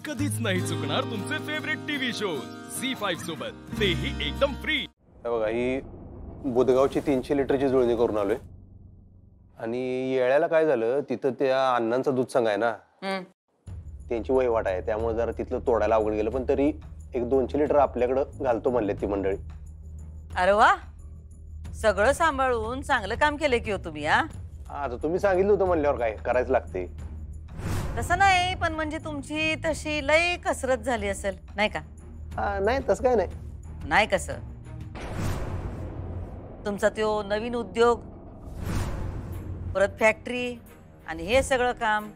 कधीच नाही चुकणार तुमचे फेवरेट टीव्ही शोज झी5 सोबत, तेही एकदम फ्री। बघा, ही बुधगावची 300 लिटरची जुळणी करून आलोय आणि येळ्याला काय झालं, तिथं त्या अण्णांचं दूध संघ आहे ना, त्यांची वहिवाट आहे, त्यामुळे जरा तिथलं तोडायला अवघड गेलं, पण तरी एक 200 लिटर आपल्याकडं घालतो म्हणले ती मंडळी। अरे वा, सगळं सांभाळून चांगलं काम केलं की हो तुम्ही। आता तुम्ही सांगितलं होतं म्हणल्यावर काय करायचं लागते। तसं नाही, पण म्हणजे तुमची तशी लय कसरत झाली असेल नाही का? नाही तसं काय नाही। नाही कसं, तुमचा तो नवीन उद्योग, परत फॅक्टरी आणि हे सगळं काम,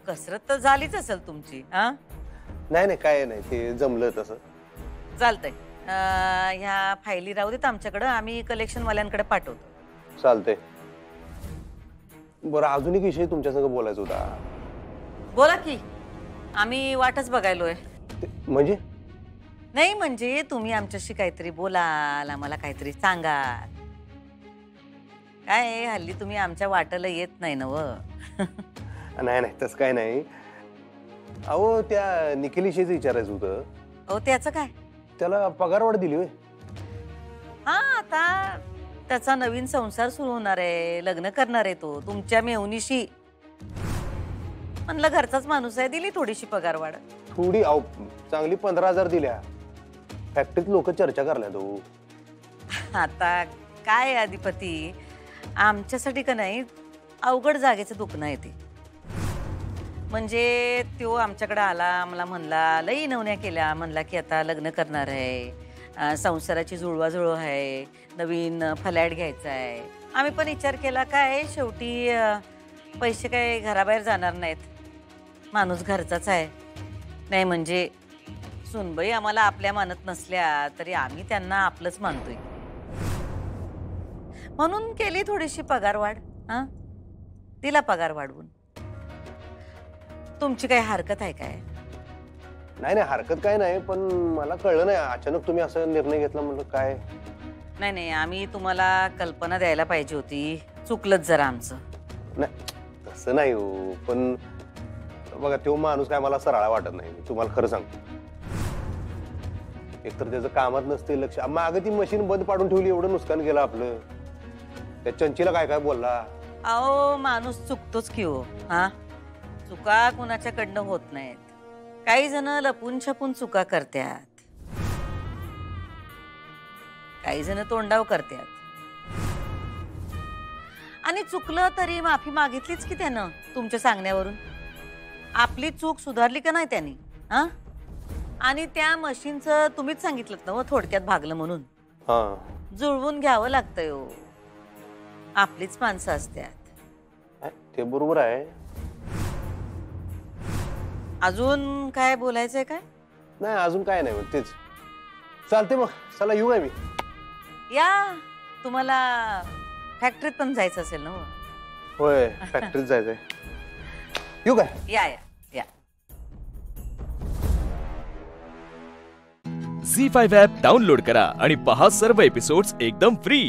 कसरत तर झालीच असेल तुमची। नाही नाही, काय नाही, ते जमलं तसं। चालतंय, ह्या फायली राहू देत आमच्याकडं, आम्ही कलेक्शन वाल्यांकडे पाठवतो। चालतंय। बरं, अजून एक विषय तुमच्या संग बोलायचा होता। बोला की, आम्ही वाटच बघायलोय। म्हणजे? नाही म्हणजे तुम्ही आमच्याशी काहीतरी बोलाल, आम्हाला काहीतरी सांगाल। काय हल्ली तुम्ही आमच्या वाटेला येत नाही ना व? नाही नाही, तसं काय नाही। अहो, त्या निखिलीशीच विचारायचं होतं। हो, त्याचं काय? त्याला पगारवाढ दिली होय? हा, आता त्याचा नवीन संसार सुरू होणार आहे, लग्न करणार आहे तो तुमच्या मेहुणीशी। म्हणलं घरचाच माणूस आहे, दिली थोडीशी पगारवाढ। थोडी? अहो, चांगली 15,000 दिल्या। फॅक्टरीत लोक चर्चा करल्यात हो। आता काय अधिपती, आमच्यासाठी का नाही अवघड जागेचं दुखणं आहे ते। म्हणजे तो आमच्याकडे आला, मला म्हणला, लई नवण्या केल्या, म्हणला की आता लग्न करणार आहे, संसाराची जुळवाजुळव आहे, नवीन फ्लॅट घ्यायचा आहे। आम्ही पण विचार केला, काय शेवटी पैसे काय घराबाहेर जाणार नाहीत, माणूस घरचाच आहे। नाही म्हणजे सुनबाई आम्हाला आपल्या मानत नसल्या तरी आम्ही त्यांना आपलंच मानतोय, म्हणून केली थोडीशी पगारवाढ। दिला पगार वाढवून। तुमची काही हरकत आहे काय? नाही नाही, हरकत काय नाही, पण मला कळलं नाही अचानक तुम्ही असा निर्णय घेतला, म्हणलं काय? नाही नाही, आम्ही तुम्हाला कल्पना द्यायला पाहिजे होती, चुकलंच जरा आमचं। नाही तसं नाही हो, पण बघा, तो माणूस काय मला सरळा वाटत नाही, तुम्हाला खरं सांगतो। एकतर त्याचं कामात नसते लक्ष, मागं ती मशीन बंद पाडून ठेवली, एवढं नुकसान केलं आपलं। त्या चंचीला काय काय बोलला। अहो, माणूस चुकतोच की हो। चुका कुणाच्याकडनं होत नाहीत, काही जण लपून छपून चुका करतात, काही जण तोंडाव करतात, आणि चुकलं तरी माफी मागितलीच की त्यानं तुमच्या सांगण्यावरून। आपली चूक सुधारली का नाही त्यांनी? आणि त्या मशीनचं तुम्हीच सांगितलं ना, थोडक्यात भागलं म्हणून जुळवून घ्यावं लागतंय हो, आपलीच माणसं असतात। ते बरोबर आहे। अजून काय बोलायचंय काय? नाही, अजून काय नाही, तेच चालते। मग चला, येऊ आहे मी। या, तुम्हाला फॅक्टरीत पण जायचं असेल ना? होय, फॅक्टरीत जायचंय। येऊ काय? या या या। झी5 ॲप डाउनलोड करा आणि पहा सर्व एपिसोड्स एकदम फ्री।